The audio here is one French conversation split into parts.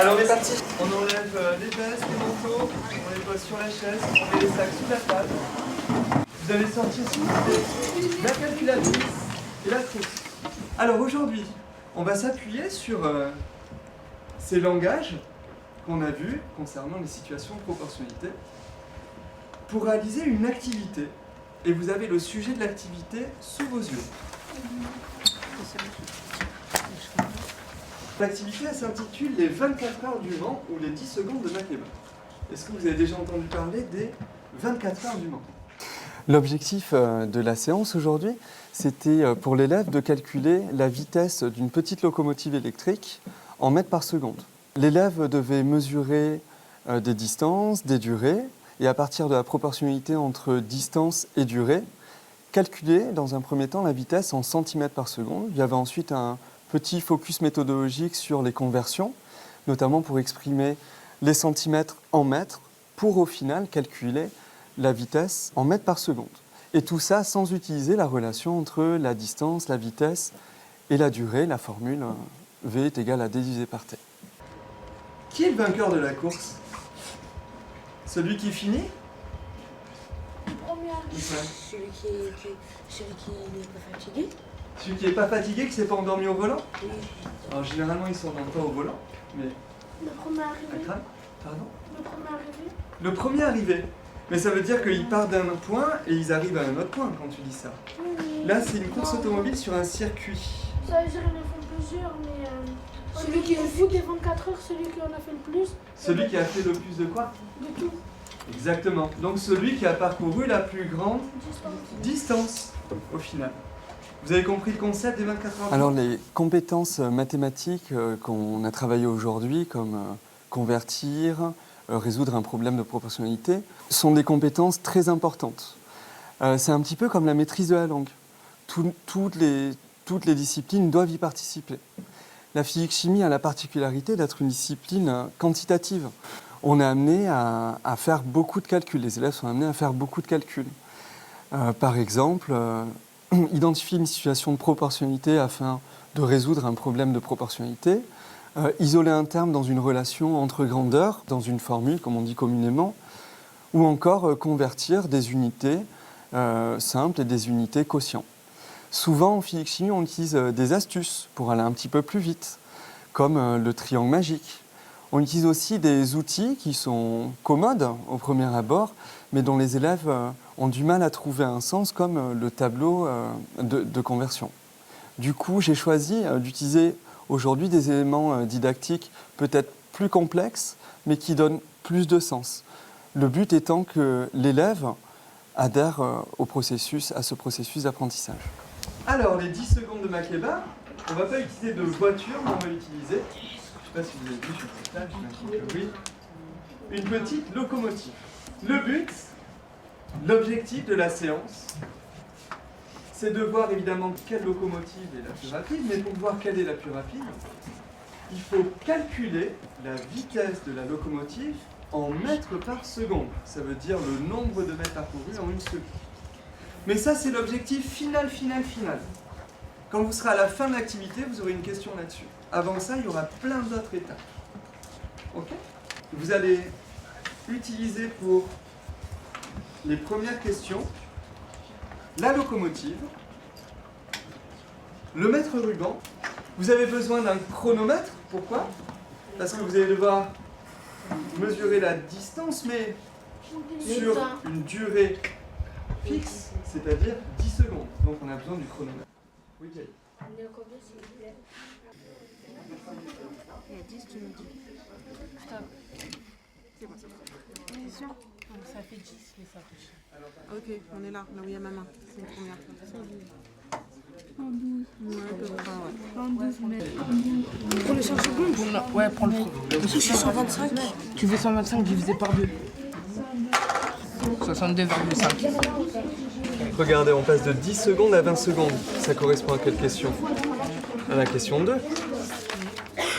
Alors on est parti. On enlève les vestes, les manteaux, on les pose sur la chaise, on met les sacs sous la table. Vous allez sortir s'il vous plaît la calculatrice et la trousse. Alors aujourd'hui, on va s'appuyer sur ces langages qu'on a vus concernant les situations de proportionnalité pour réaliser une activité. Et vous avez le sujet de l'activité sous vos yeux. L'activité s'intitule les 24 heures du Mans ou les 10 secondes de Makeba. Est-ce que vous avez déjà entendu parler des 24 heures du Mans? L'objectif de la séance aujourd'hui, c'était pour l'élève de calculer la vitesse d'une petite locomotive électrique en mètres par seconde. L'élève devait mesurer des distances, des durées, et à partir de la proportionnalité entre distance et durée, calculer dans un premier temps la vitesse en centimètres par seconde. Il y avait ensuite un petit focus méthodologique sur les conversions, notamment pour exprimer les centimètres en mètres, pour au final calculer la vitesse en mètres par seconde. Et tout ça sans utiliser la relation entre la distance, la vitesse et la durée, la formule V est égale à D divisé par T. Qui est le vainqueur de la course? Celui qui finit? Le premier arrivé. Celui qui n'est pas fatigué. Celui qui n'est pas fatigué, qui ne s'est pas endormi au volant? Oui. Alors généralement, ils ne s'endorment pas au volant, mais... Le premier arrivé. Pardon? Le premier arrivé. Le premier arrivé. Mais ça veut dire qu'ils partent d'un point et ils arrivent à un autre point quand tu dis ça. Oui. Là, c'est une course automobile sur un circuit. Ça veut dire qu'ils en font plusieurs, mais celui qui est fou des 24 heures, celui qui en a fait le plus. Celui qui a fait le plus de quoi? De tout. Exactement. Donc celui qui a parcouru la plus grande distance au final. Vous avez compris le concept des 24 heures? Alors les compétences mathématiques qu'on a travaillées aujourd'hui, comme convertir, résoudre un problème de proportionnalité, sont des compétences très importantes. C'est un petit peu comme la maîtrise de la langue. Toutes les disciplines doivent y participer. La physique-chimie a la particularité d'être une discipline quantitative. On est amené à faire beaucoup de calculs. Les élèves sont amenés à faire beaucoup de calculs. Par exemple, identifier une situation de proportionnalité afin de résoudre un problème de proportionnalité, isoler un terme dans une relation entre grandeurs, dans une formule, comme on dit communément, ou encore convertir des unités simples et des unités quotients. Souvent, en physique-chimie, on utilise des astuces pour aller un petit peu plus vite, comme le triangle magique. On utilise aussi des outils qui sont commodes au premier abord, mais dont les élèves ont du mal à trouver un sens, comme le tableau de conversion. Du coup, j'ai choisi d'utiliser aujourd'hui des éléments didactiques peut-être plus complexes, mais qui donnent plus de sens. Le but étant que l'élève adhère à ce processus d'apprentissage. Alors, les 10 secondes de Makeba, on ne va pas utiliser de voiture, mais on va utiliser, je ne sais pas si vous avez vu sur cette table, j'imagine que oui, une petite locomotive. Le but, l'objectif de la séance, c'est de voir évidemment quelle locomotive est la plus rapide, mais pour voir quelle est la plus rapide, il faut calculer la vitesse de la locomotive en mètres par seconde. Ça veut dire le nombre de mètres parcourus en une seconde. Mais ça, c'est l'objectif final. Quand vous serez à la fin de l'activité, vous aurez une question là-dessus. Avant ça, il y aura plein d'autres étapes. Ok? Vous allez utiliser pour les premières questions la locomotive, le mètre ruban. Vous avez besoin d'un chronomètre. Pourquoi? Parce que vous allez devoir mesurer la distance, mais sur une durée fixe, c'est-à-dire 10 secondes. Donc on a besoin du chronomètre. Oui, Kelly. Il y a combien, s'il vous plaît? Il y a 10, tu me dis. Stop. C'est bon, ça va. T'es sûr? Donc ça fait 10 les sacoches. Ok, on est là où il y a ma main. C'est une première fois. 112. Ouais, 112 mètres. pour le 5 secondes? Ouais, prends le premier. Je suis 125. Tu fais 125 divisé par 2. 62,5. Regardez, on passe de 10 secondes à 20 secondes. Ça correspond à quelle question? À la question 2.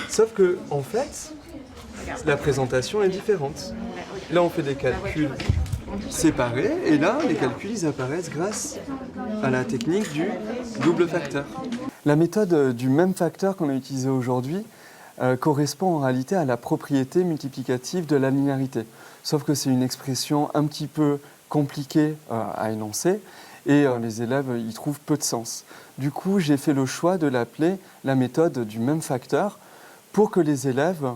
Sauf que, en fait, la présentation est différente. Là, on fait des calculs séparés, et là, les calculs, ils apparaissent grâce à la technique du double facteur. La méthode du même facteur qu'on a utilisé aujourd'hui correspond en réalité à la propriété multiplicative de la linéarité. Sauf que c'est une expression un petit peu compliquée à énoncer et les élèves y trouvent peu de sens. Du coup, j'ai fait le choix de l'appeler la méthode du même facteur pour que les élèves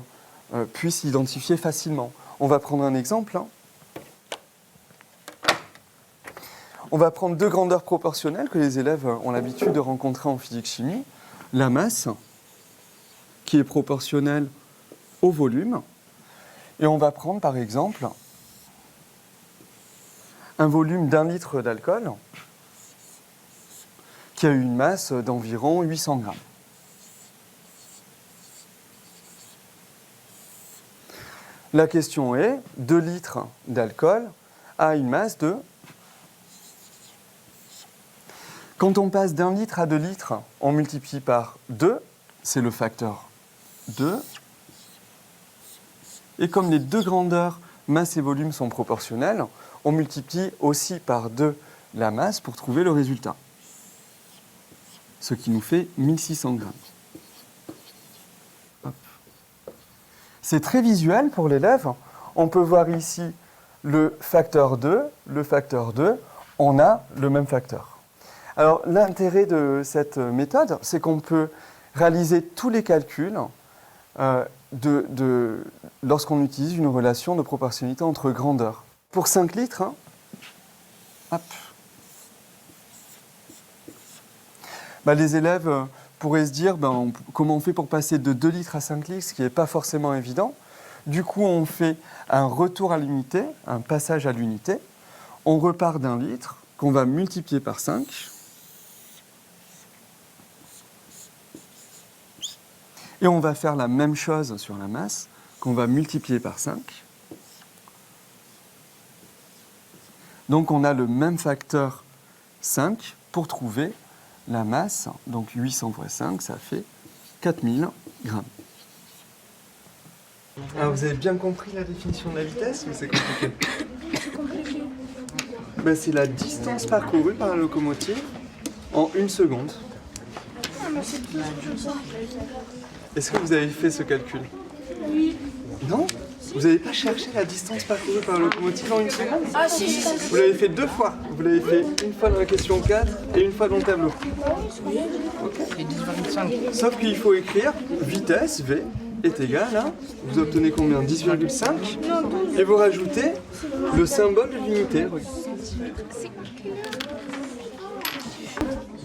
puissent l'identifier facilement. On va prendre un exemple. On va prendre deux grandeurs proportionnelles que les élèves ont l'habitude de rencontrer en physique-chimie. La masse, qui est proportionnelle au volume. Et on va prendre par exemple un volume d'1 litre d'alcool qui a une masse d'environ 800 grammes. La question est, 2 litres d'alcool a une masse de... Quand on passe d'1 litre à 2 litres, on multiplie par 2, c'est le facteur 2. Et comme les deux grandeurs, masse et volume, sont proportionnelles, on multiplie aussi par 2 la masse pour trouver le résultat. Ce qui nous fait 1600 grammes. Hop. C'est très visuel pour l'élève. On peut voir ici le facteur 2, on a le même facteur. Alors l'intérêt de cette méthode, c'est qu'on peut réaliser tous les calculs lorsqu'on utilise une relation de proportionnalité entre grandeurs. Pour 5 litres, hop, les élèves pourraient se dire comment on fait pour passer de 2 litres à 5 litres, ce qui n'est pas forcément évident. Du coup, on fait un retour à l'unité, un passage à l'unité. On repart d'1 litre qu'on va multiplier par 5. Et on va faire la même chose sur la masse, qu'on va multiplier par 5. Donc on a le même facteur 5 pour trouver la masse. Donc 800 fois 5, ça fait 4000 grammes. Alors vous avez bien compris la définition de la vitesse ou c'est compliqué? C'est compliqué. C'est la distance parcourue par la locomotive en 1 seconde. Ah, mais c'est tout comme ça. Est-ce que vous avez fait ce calcul? Oui. Non? Vous n'avez pas cherché la distance parcourue par la locomotive en 1 seconde? Ah, si. Vous l'avez fait 2 fois. Vous l'avez fait une fois dans la question 4 et une fois dans le tableau. Et 10,5. Sauf qu'il faut écrire vitesse, V, est égal à... Vous obtenez combien? 10,5. Non, 12. Et vous rajoutez le symbole de l'unité.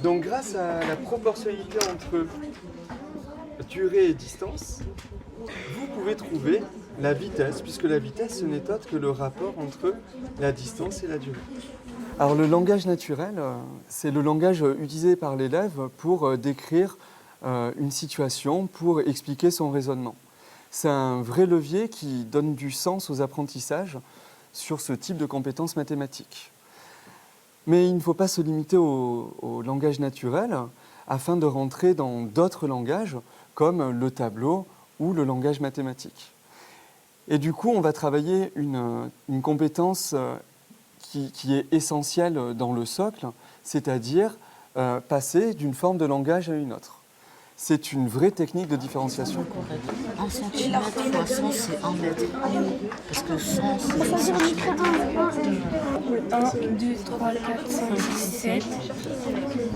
Donc grâce à la proportionnalité entre durée et distance, vous pouvez trouver la vitesse, puisque la vitesse, ce n'est autre que le rapport entre la distance et la durée. Alors le langage naturel, c'est le langage utilisé par l'élève pour décrire une situation, pour expliquer son raisonnement. C'est un vrai levier qui donne du sens aux apprentissages sur ce type de compétences mathématiques. Mais il ne faut pas se limiter au langage naturel afin de rentrer dans d'autres langages comme le tableau ou le langage mathématique. Et du coup, on va travailler une compétence qui est essentielle dans le socle, c'est-à-dire passer d'une forme de langage à une autre. C'est une vraie technique de différenciation. En centimètres fois 100, c'est 1 mètre. Parce que 100, c'est... Ça veut dire 1, 2, 3, 4, 5, 6, 7,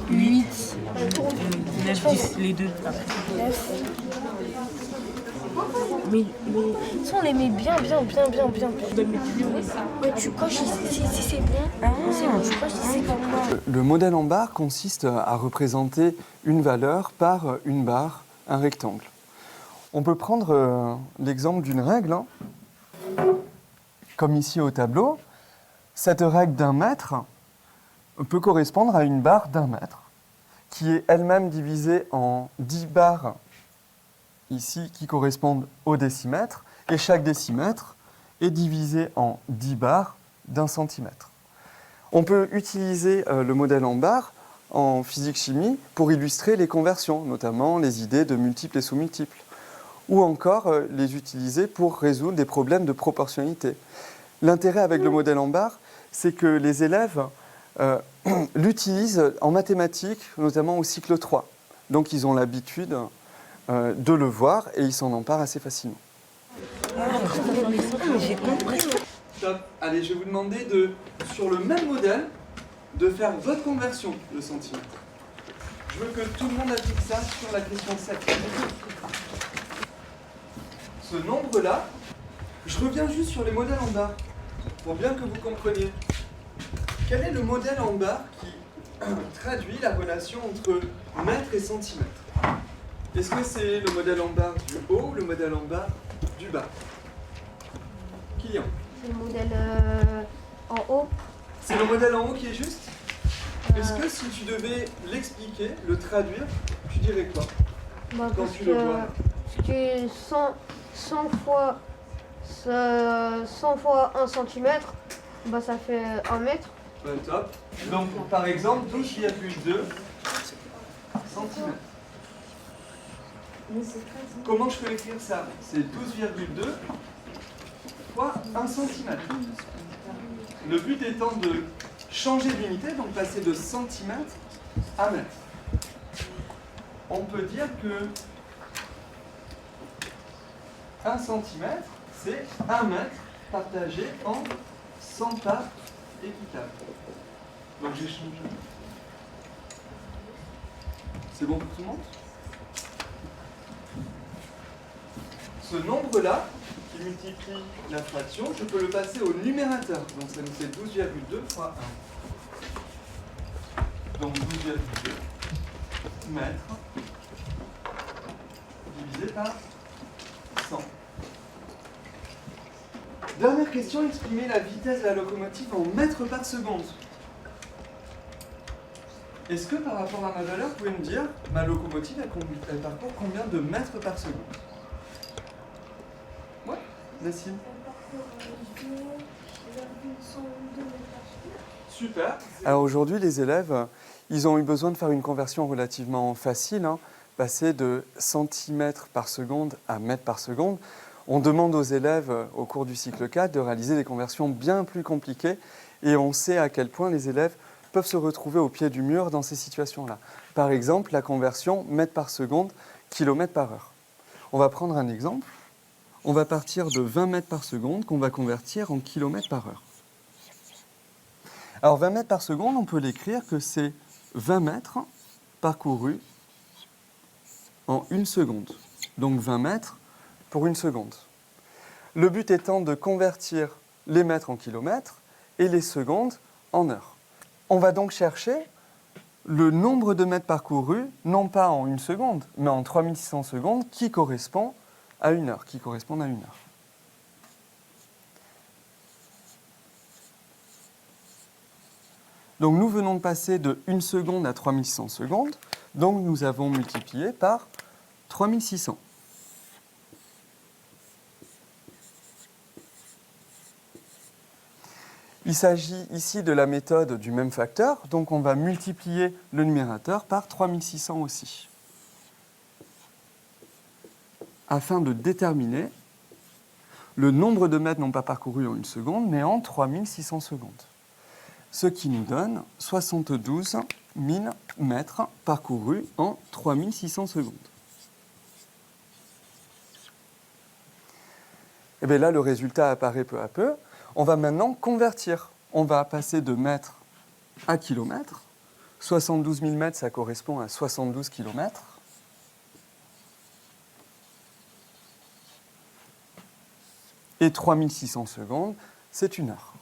8, 9, 10, les deux. 9. Mais ça, on les met bien. Tu dois le mettre plus haut. Ouais, tu coches si c'est bon. C'est bon, tu coches si c'est pas bon. Le modèle en barre consiste à représenter une valeur par une barre, un rectangle. On peut prendre l'exemple d'une règle, comme ici au tableau. Cette règle d'1 mètre peut correspondre à une barre d'1 mètre, qui est elle-même divisée en 10 barres ici qui correspondent au décimètre, et chaque décimètre est divisé en 10 barres d'1 centimètre. On peut utiliser le modèle en barre en physique-chimie pour illustrer les conversions, notamment les idées de multiples et sous-multiples, ou encore les utiliser pour résoudre des problèmes de proportionnalité. L'intérêt avec le modèle en barre, c'est que les élèves l'utilisent en mathématiques, notamment au cycle 3. Donc ils ont l'habitude de le voir et il s'en empare assez facilement. J'ai compris. Top. Allez, je vais vous demander de, sur le même modèle, de faire votre conversion de centimètre. Je veux que tout le monde applique ça sur la question 7. Ce nombre-là, je reviens juste sur les modèles en bas, pour bien que vous compreniez. Quel est le modèle en bas qui traduit la relation entre mètre et centimètre? Est-ce que c'est le modèle en bas du haut ou le modèle en bas du bas? Kylian? C'est le modèle en haut. C'est le modèle en haut qui est juste? Est-ce que si tu devais l'expliquer, le traduire, tu dirais quoi Bah, quand parce tu le vois? que 100 fois 1 centimètre, bah, ça fait 1 mètre. Ouais, top. Donc, par exemple, 12,2 centimètres. Comment je peux écrire ça? C'est 12,2 fois 1 centimètre. Le but étant de changer d'unité, donc passer de centimètre à mètre. On peut dire que 1 centimètre, c'est 1 mètre partagé en 100 parts équitables. Donc j'ai changé. C'est bon pour tout le monde? Ce nombre-là, qui multiplie la fraction, je peux le passer au numérateur. Donc ça nous fait 12,2 fois 1. Donc 12,2 mètres divisé par 100. Dernière question, exprimer la vitesse de la locomotive en mètres par seconde. Est-ce que par rapport à ma valeur, vous pouvez me dire, ma locomotive, elle parcourt combien de mètres par seconde? Ouais, Nassine. Super. Alors aujourd'hui, les élèves, ils ont eu besoin de faire une conversion relativement facile, passer de centimètres par seconde à mètres par seconde. On demande aux élèves au cours du cycle 4 de réaliser des conversions bien plus compliquées et on sait à quel point les élèves peuvent se retrouver au pied du mur dans ces situations-là. Par exemple, la conversion mètres par seconde, kilomètres par heure. On va prendre un exemple. On va partir de 20 mètres par seconde qu'on va convertir en kilomètres par heure. Alors 20 mètres par seconde, on peut l'écrire que c'est 20 mètres parcourus en 1 seconde. Donc 20 mètres pour 1 seconde. Le but étant de convertir les mètres en kilomètres et les secondes en heures. On va donc chercher le nombre de mètres parcourus, non pas en 1 seconde, mais en 3600 secondes, qui correspond à 1 heure, qui correspondent à 1 heure. Donc nous venons de passer de 1 seconde à 3600 secondes, donc nous avons multiplié par 3600. Il s'agit ici de la méthode du même facteur, donc on va multiplier le numérateur par 3600 aussi, afin de déterminer le nombre de mètres non pas parcourus en 1 seconde, mais en 3600 secondes. Ce qui nous donne 72 000 mètres parcourus en 3600 secondes. Et bien là, le résultat apparaît peu à peu. On va maintenant convertir. On va passer de mètres à kilomètres. 72 000 mètres, ça correspond à 72 kilomètres. Et 3600 secondes, c'est 1 heure.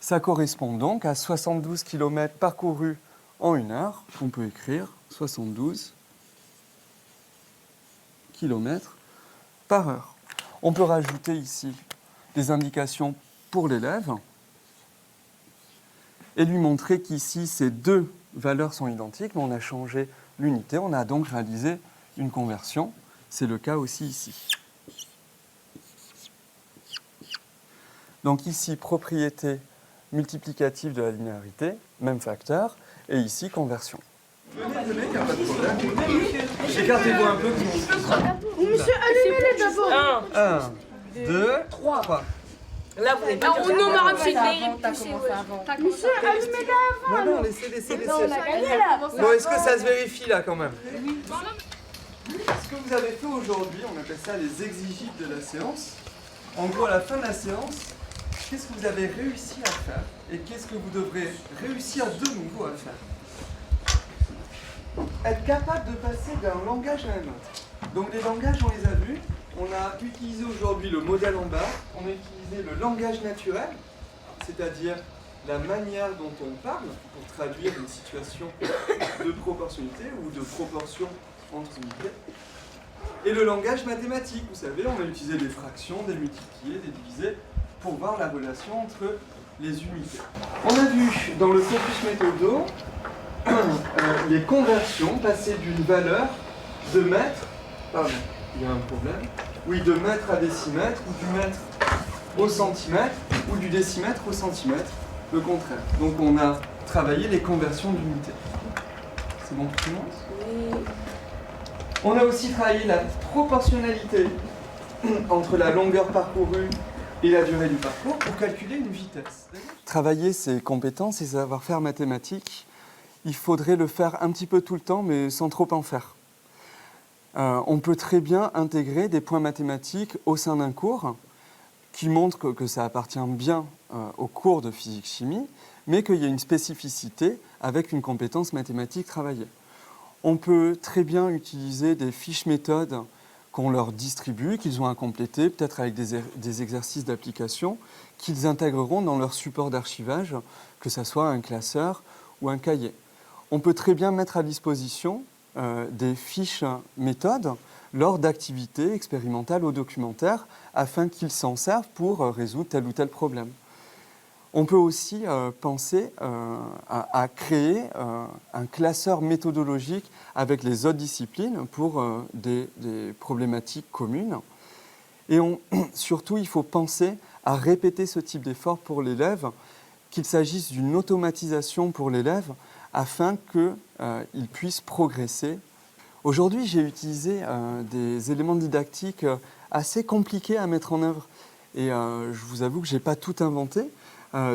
Ça correspond donc à 72 km parcourus en 1 heure. On peut écrire 72 km par heure. On peut rajouter ici des indications pour l'élève et lui montrer qu'ici, ces deux valeurs sont identiques, mais on a changé l'unité. On a donc réalisé une conversion. C'est le cas aussi ici. Donc ici, propriété multiplicative de la linéarité, même facteur, et ici, conversion. Venez, il n'y a pas de problème. Écartez-vous un peu. Monsieur, allumez-les d'abord. 1, 2, 3. Là, vous êtes On n'aura plus de t'as commencé avant. Monsieur, allumez-la avant. Non, laissez. On a gagné là. Bon, est-ce que ça se vérifie là quand même? Oui. Ce que vous avez fait aujourd'hui, on appelle ça les exigibles de la séance. En gros, à la fin de la séance, qu'est-ce que vous avez réussi à faire et qu'est-ce que vous devrez réussir de nouveau à faire? Être capable de passer d'un langage à un autre. Donc les langages, on les a vus. On a utilisé aujourd'hui le modèle en bas. On a utilisé le langage naturel, c'est-à-dire la manière dont on parle pour traduire une situation de proportionnalité ou de proportion entre unités. Et le langage mathématique, vous savez, on a utilisé des fractions, des multipliés, des divisés pour voir la relation entre les unités. On a vu dans le focus méthodo les conversions passer d'une valeur de mètre, pardon, il y a un problème, oui, de mètre à décimètre ou du mètre au centimètre ou du décimètre au centimètre, le contraire. Donc on a travaillé les conversions d'unités. C'est bon pour tout le monde? Oui. On a aussi travaillé la proportionnalité entre la longueur parcourue et la durée du parcours pour calculer une vitesse. Travailler ses compétences et savoir-faire mathématiques, il faudrait le faire un petit peu tout le temps, mais sans trop en faire. On peut très bien intégrer des points mathématiques au sein d'un cours qui montrent que ça appartient bien au cours de physique-chimie, mais qu'il y a une spécificité avec une compétence mathématique travaillée. On peut très bien utiliser des fiches méthodes qu'on leur distribue, qu'ils ont à compléter, peut-être avec des exercices d'application, qu'ils intégreront dans leur support d'archivage, que ce soit un classeur ou un cahier. On peut très bien mettre à disposition des fiches méthodes lors d'activités expérimentales ou documentaires afin qu'ils s'en servent pour résoudre tel ou tel problème. On peut aussi penser à créer un classeur méthodologique avec les autres disciplines pour des problématiques communes. Et surtout, il faut penser à répéter ce type d'effort pour l'élève, qu'il s'agisse d'une automatisation pour l'élève afin qu'il puisse progresser. Aujourd'hui, j'ai utilisé des éléments didactiques assez compliqués à mettre en œuvre. Et je vous avoue que je n'ai pas tout inventé.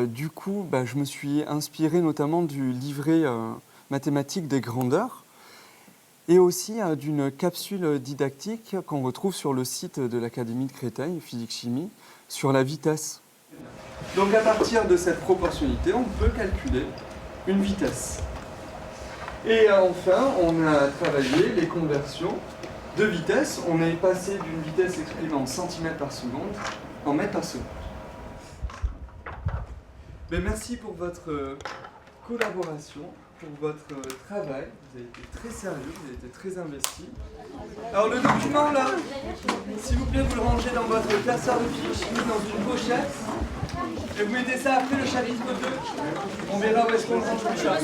Du coup, je me suis inspiré notamment du livret mathématique des grandeurs et aussi d'une capsule didactique qu'on retrouve sur le site de l'Académie de Créteil, Physique-Chimie, sur la vitesse. Donc à partir de cette proportionnalité, on peut calculer une vitesse. Et enfin, on a travaillé les conversions de vitesse. On est passé d'une vitesse exprimée en centimètres par seconde en mètres par seconde. Merci pour votre collaboration, pour votre travail. Vous avez été très sérieux, vous avez été très investi. Alors le document là, s'il vous plaît, vous le rangez dans votre classeur de fiches, dans une pochette. Et vous mettez ça après le chapitre 2. On verra où est-ce qu'on range tout ça.